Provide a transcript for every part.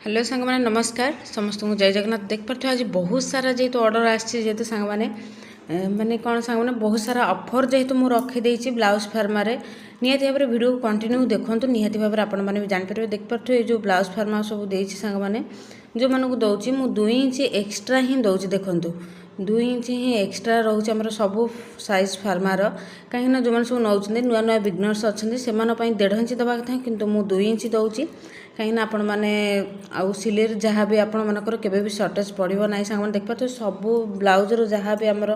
Hello सांग मैंने नमस्कार समस्त को जय जगन्नाथ देख पार्थ आज बहुत सारा जेहेतु ऑर्डर आसतु सांग मैंने माने कौन सांग मैंने बहुत सारा ऑफर जेहेतु मुझे रखीदे ब्लाउज फार्मा निहाती भाव में वीडियो कंटिन्यू देखो निहाती भाव में आपण मैंने जापर देख पार्थ ये जो ब्लाउज फार्मा सब देती सांग मैंने जो मानक दूसरी मुझे 2 इंच एक्सट्रा ही दूसरी देखूँ 2 इंच ही एक्सट्रा रोचे आम सब साइज फार्मार कहीं जो मैंने सब नौ नुआ नुआ बिगनर्स अच्छा से 1.5 इंच दवा कथा कि मुझे 2 इंच दूसरी कहीं आपण मैंने आउ सिलेर जहाँ भी आपण मानकर केबे भी सर्टेज पड़ो ना सांग देख पाते सब ब्लाउजर जहाँ भी आमर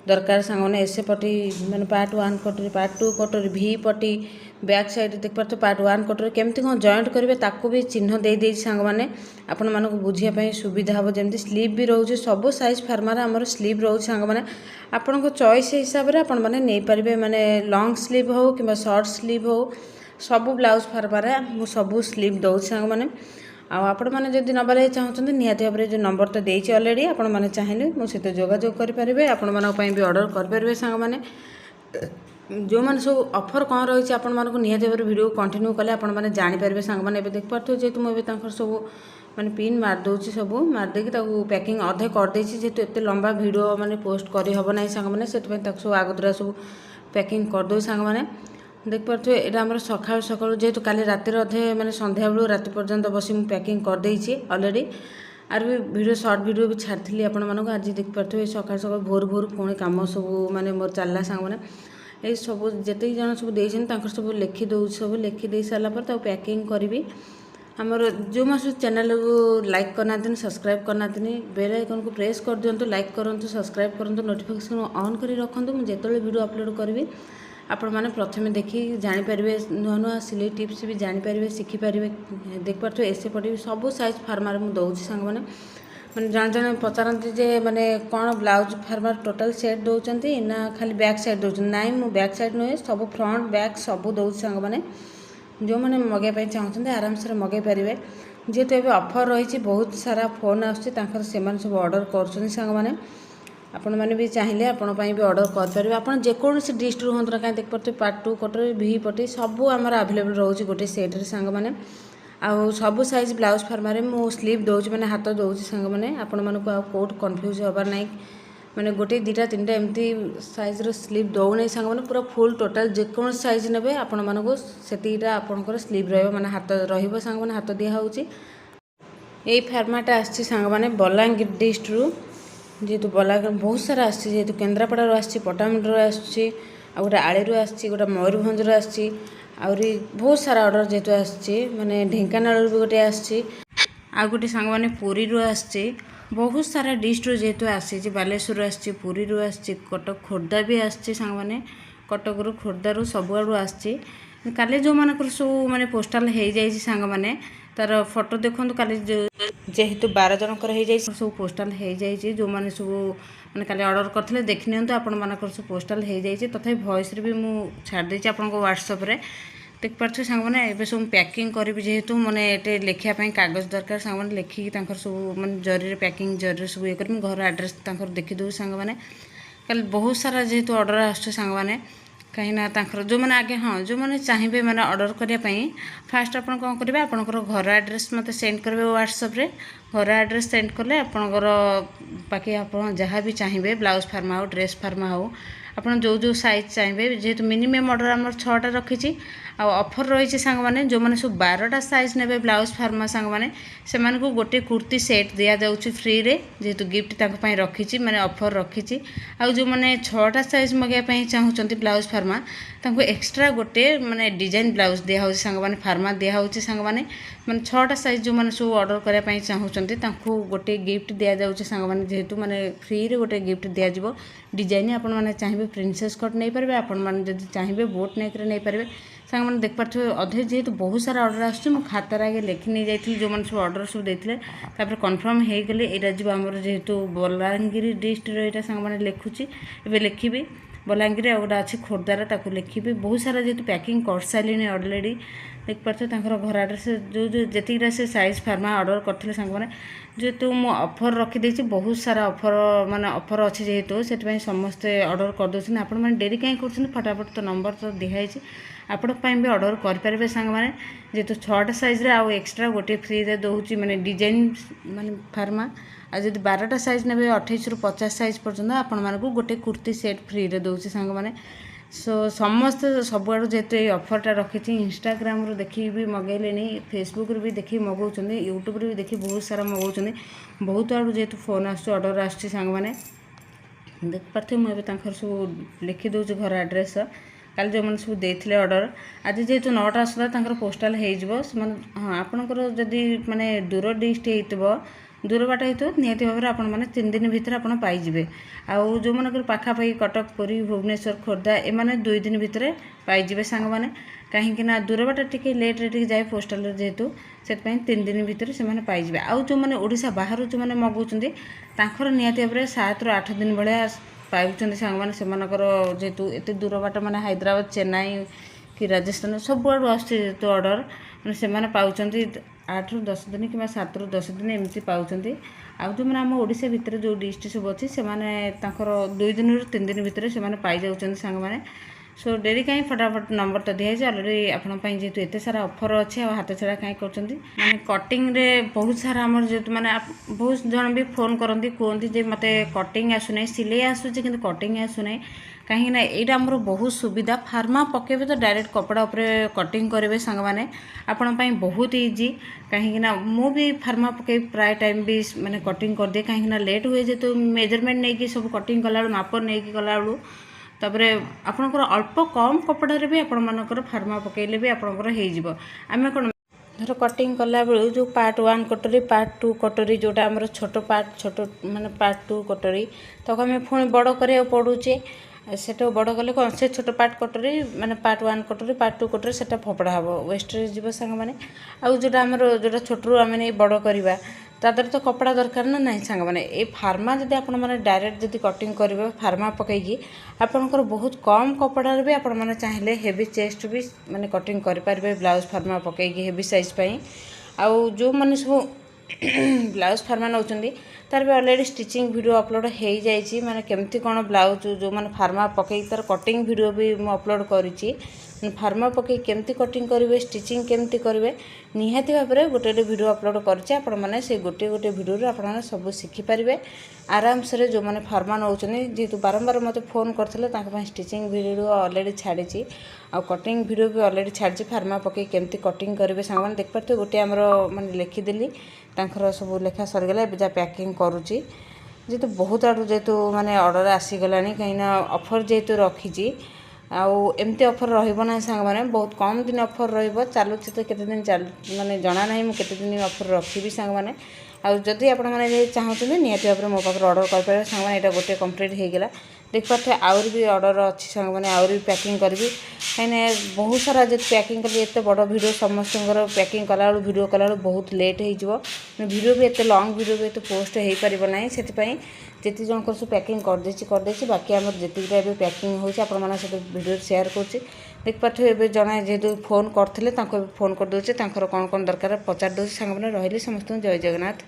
दरकार सांग मैंने एसे पटी मैंने पार्ट 1 कटोरी पार्ट 2 कटोरी भी पटी बैक साइड देख पाते पार्ट 1 कटोरी केमती कौन जॉइंट करेंगे ताकू भी चिन्ह दे सांग मैंने आपण मानक बुझापी सुविधा हम जमी स्लीव भी रोचे सब साइज फार्मार आमर स्लीव रोचे सांग मैंने आपण चॉइस हिसाब से आपण मैंने नहीं पारे माने लॉन्ग स्लीव हो कि शॉर्ट स्लीव हो सबू ब्लाउज फार्मार मुझे सबू स्लीव दूसरी सांग मैंने आपण मैंने जब नबार चाहते निहाती भाव में जो नंबर तो देती अलरेडी आपण मैंने चाहिए मुझे जोगाजोग करेंगे आपण भी ऑर्डर करेंगे सांग मैंने जो मैंने सब ऑफर कौन रही आपण मानक निहाती भाव में वीडियो कंटिन्यू कले आपण मैंने जापर सांग मैंने देख पार्थ जेहतु मुझे सब मैंने पिन मारदे सब मारदे पैकिंग अधे करदे जेहतु एत लंबा वीडियो मैंने पोस्ट करहब ना सांग मैंने सब आगुरा सब पैकिंग करदे सांग मैंने देख पारे यहाँ आम सका सका जेहतु काली राति अधे मैंने संध्या बेलू राति पर्यंत बस मुझे पैकिंग करदे अलरेडी आर भी वीडियो शॉर्ट वीडियो भी छाड़ी आपण मानक आज देख पारे सका सका भोर भोर पुणी कम सब मैंने मोर चलला सांग मैंने ये सब जिते जन सब देते सब लिखिदे सब लिखिदे सारापर पैकिंग करी आमर जो मैं चैनल को लाइक करना सब्सक्राइब करना बेल आइकन को प्रेस कर दिंतु लाइक करूँ सब्सक्राइब करूँ नोटिफिकेशन ऑन कर रखुँ मुझे जो वीडियो अपलोड करी आपण मैंने प्रथम देखी जापर नुआ नुआ सिलाई टिप्स भी जापर शिखिपारे देख पारे एसे पटे सब साइज फार्मार मुझे दूसरी सांग मैंने मैंने जन जन पचारती जे मैंने कौन ब्लाउज फार्मार टोटाल सेट दौरान ना खाली बैक साइड दौरान ना मु बैक साइड नुहे सब फ्रंट बैक सब दूसरी सांग मैंने जो मैंने मगैप चाहते आराम से मगै पारे जेहेतु ये ऑफर रही बहुत सारा फोन आसर सब ऑर्डर कर सांग मैंने आपण मैंने भी चाहिए आपण भी ऑर्डर करेंगे आप जेकोसी डिस्ट्रिक्ट हूँ ना कहीं देख पारे पार्ट 2 कटोरी भी पटी सब आमर आवेलेबल रोचे गोटे सेट्रे सांग मैंने आउ सब साइज ब्लाउज फार्मार मु स्लीव दूसरी मैंने हाथ दूसरी सांग मैंने आपण मानक कौट कन्फ्यूज हबार ना मैंने गोटे 2टा 3टा एमती साइज्र स्लीव दौना सांग मैंने पूरा फुल टोटाल जेको साइज ने आपण मानक सेटा आपंकर स्लीव रहा हाथ रही मैंने हाथ दिखाऊँ यही फार्माटा आसांग मैंने बलांगीर डिस्ट्रिक्ट जेहेतु बलांगीर बहुत सारा आसतु केन्द्रापड़ा आसी पटामुंडर आसूँ गोटे आड़ू आसी गोटे मयूरभंजर आसी आहरी बहुत सारा ऑर्डर जेहेतु आसी मैंने ढेंकानाल भी गोटे आसी आ गोटे सांग मैंने पुरी आसी बहुत सारा डिस्ट्रिक्ट जेहेतु आसी बालेश्वर आसी पुरी आसी कटक खोर्धा भी आसी सांग मैंने कटक खोर्धारू सबुआड़ू आसी काली जो मानक सब मैंने पोस्टाल हो जाए सांग मैंने तार फोटो देखो काली जेहेतु 12 जनकर हो जाए सब पोस्टाल हो जाए जो मैंने सब मैंने काली ऑर्डर करते देखी नि आपण मानक सब पोस्टाल हो जाए तथा वॉइस भी मुझे छाड़ी आपन व्हाट्सएप रे देख पार्थे सांग मैंने ये सब पैकिंग करी जेहेतु मैंने ये लिखापी कागज दरकार सांग मैंने लिखिकी सब मैंने जरी पैकिंग जरी सब ये कर घर आड्रेस देखीदे सांग मैंने कल बहुत सारा जेहेतु ऑर्डर आस सांग मैंने कहीं जो मैंने आगे हाँ जो मैंने चाहिए मैंने ऑर्डर करने फास्ट आप कौन करेंगे आपंकर घर आड्रेस मत सेंड करेंगे व्हाट्सएप रे घर आड्रेस सेंड कले आपंकर बाकी आप जहाँ भी चाहिए ब्लाउज फार्मा हो ड्रेस फार्मा हो आप जो साइज चाहिए जेहेतु मिनिमम ऑर्डर आम 6टा रखी ऑफर रही सांग मैंने जो मैंने सब 12टा साइज ने ब्लाउज फार्मा सांग मैंने से गोटे कुर्ती सेट दि जाऊँगी फ्री रे जेहेतु गिफ्ट रखी मैंने ऑफर रखी जो मैंने 6टा साइज मगाइवाई चाहूँगी ब्लाउज फार्मा एक्सट्रा गोटे मैंने डिजाइन ब्लाउज दिया सांग मैंने फार्मा दिया सांग मैंने 6टा साइज जो मैंने सब ऑर्डर करने चाहूँगी गोटे गिफ्ट दि जाऊँगी सांग मैंने जेहेतु मैंने फ्री रे गोटे गिफ्ट दिज्व डिजाइन आपण मैंने चाहिए प्रिंसेस कट नहीं पारे आपण मैंने चाहिए बोट नेक नहीं पारे सांग मैंने देख पारे अधे जेहेतु बहुत सारा ऑर्डर आसुँ खातार आगे लिखि नहीं जाइए जो मैंने सब ऑर्डर सब देते कन्फर्म हो गले यहाँ जी आमर जेहेतु बलांगीर डिस्ट्रिक्ट यहाँ सांग मैंने लिखुची ए लिखी बलांगीर आ गोटे अच्छी खोर्धार ताक लिखी बहुत सारा जेहेतु पैकिंग कर सारे अलरेडी देख पारे घर आड्रेस जो जीटा से साइज फार्मा ऑर्डर करते सांग मैंने जेहेतु मु ऑफर रखीदे बहुत सारा ऑफर माने ऑफर अच्छे जेहेतु से समस्ते ऑर्डर करदे आप डेरी कहीं कर फटाफट तो नंबर तो दिखाई आपण भी ऑर्डर करेंगे सांग मैंने जेहेतु 6टा साइज आउ एक्सट्रा गोटे फ्री रे दूसरी माने डिजाइन माने फार्मा आ जब 12टा साइज ने 28 रु 50 साइज पर्यटन आपण मानक गोटे कुर्ती सेट फ्री रे दूसरी सांग मैंने सो समस्त सबुआड़ जेहेतु ये ऑफरटा रखी इंस्टाग्राम रू देखी भी मगैले फेसबुक भी देखी मगाउं यूट्यूब भी देखी बहुत सारा मगाउं बहुत आड़ू जेहेतु फोन आर्डर आंग मैंने देख पार्थे मुझे सब लिखिदे घर आड्रेस काल जो मैंने सब देते ऑर्डर आज जेहेतु 9टा सुधा पोस्टाल हो हाँ आपणकर जदि माने दूर डिस्ट हो दूर बाट हो निहती भाव में आपण मैंने 3 दिन भितर आप पाइबे आउ जो मन पाखापाखि कटक पुरी भुवनेश्वर खोर्धा एमाने 2 दिन भितर पाइबे सांग मैंने कहीं दूर बाट टी लेट्रे जाए पोस्टाल जेहेतु से 3 दिन भितर से पाइबे आउ जो मैंने ओडिशा बाहर जो मैंने मगाउं निहती भाव में 7 ରୁ 8 दिन भाया पाउछन्ति सांग मैंने से जेहेतु एत दूर बाट मैंने हैदराबाद चेन्नई कि राजस्थान सब आड़ू आसो ऑर्डर मैंने से पाउछन्ति 8 ରୁ 10 दिन कि 7 ରୁ 10 दिन एमती पाउछन्ति आउ जो मैंने आम ओडिशा भितर जो डिस्ट सब अच्छी से 2 दिन ରୁ 3 दिन भितर से पाई जाउछन्ति सांग मैंने सो डेरी कहीं फटाफट नंबर तो दिखाई अलरेडी आपन जेहेतु एत सारा ऑफर अच्छे हाथ छड़ा कहीं कर माने कटिंग रे बहुत सारा आमर जेहेतु माने बहुत जन भी फोन करती कहते जे मते कटिंग आसुना सिलाई आसूँ कि कटिंग आसुना कहीं यहाँ आमर बहुत सुविधा फार्मा पकेबे तो डायरेक्ट कपड़ा उपरे कटिंग करेंगे सांग मैंने आपण बहुत इजी कहीं मु भी फार्मा पके प्राय टाइम भी माने कटिंग कर दिए कहीं लेट हुए जेहेतु मेजरमेंट नहीं कि सब कटिंग कला माप नहीं कला तापरे आपणकर अल्प कम कपड़ा भी आपण मानकर फार्मा पकेले भी आपणकर हो आम कौन धर कटिंग कला बेलू जो पार्ट 1 कटोरी पार्ट 2 कटोरी जोटा आमर छोट पार्ट छोट माने पार्ट 2 कटोरी तो आम पुणी बड़ करा पड़ूचे सेटा बड़ कले कौन से छोट पार्ट कटोरी माने पार्ट 1 कटोरी पार्ट 2 कटोरी सेटा फपड़ा हम वेस्टेज जीव सांग मैंने आउ जोटा आमर जोटा छोटू आम बड़ करवा तादर तो कपड़ा दरकार ना नहीं सांग मैंने ये फार्मा जब आप डायरेक्ट जब कटिंग करेंगे फार्मा पकईकी आपणकर बहुत कम कपड़ा भी आपण मैंने चाहिए हेवी चेस्ट भी माने कटिंग करेंगे ब्लाउज फार्मा पकईकी हेवी साइज आउ जो मैंने सब ब्लाउज फार्मा नौ तार भी अलरेडी स्टिचिंग वीडियो अपलोड हो जाए माने केमती कौन ब्लाउज जो मैंने फार्मा पकई तार कटिंग वीडियो भी मुझे अपलोड करी फार्मा पकई केमती कटिंग करेंगे स्टिचिंग केमती करेंगे निहाती भाव में गोटे वीडियो अपलोड करने से गोटे गोटे वीडियो आप सब शिखिपारे आराम से जो मैंने फार्मा नौ जेहेतु बारंबार मत फोन करते स्टिचिंग वीडियो अलरेडी छाड़ी आ कटिंग वीडियो भी अलरेडी छाड़ी फार्मा पकई केमती कटिंग करेंगे सांग मैंने देखिए गोटे आमर माने लिखिदेली सब लेखा सरीगला जहाँ पैकिंग करुच्ची जेहेतु बहुत आड़ू जेहेतु माने ऑर्डर आसीगला कहीं ऑफर जेहेतु रखी आउ एमती ऑफर रहा सांग मैंने बहुत कम दिन ऑफर रलुचे तो केते दिन चल माने जना ना मुझे दिन ऑफर रखी सांग मैंने आउ जदि आपण मैंने चाहते निहती भाव में मो पाखे ऑर्डर करेंगे सांग मैंने यहाँ गोटे कम्प्लीट होगा देख पारे आउरी भी ऑर्डर अच्छी सांग मैंने आउरी भी पैकिंग करी कहीं बहुत सारा जो पैकिंग करी एत बड़ वीडियो समस्त पैकिंग कला वीडियो कला बहुत लेट हो वीडियो भी एत लॉन्ग वीडियो भी एत पोस्ट हो पार ना से जी जन सब पैकिंग करदे बाकी आम जी पैकिंग होने वीडियो शेयर कर देख पारे ए जड़े जेहेतु फोन करते फोन करदे कौन कौन दरकार पचार दूसरे सांग मैंने रही समस्त जय जगन्नाथ।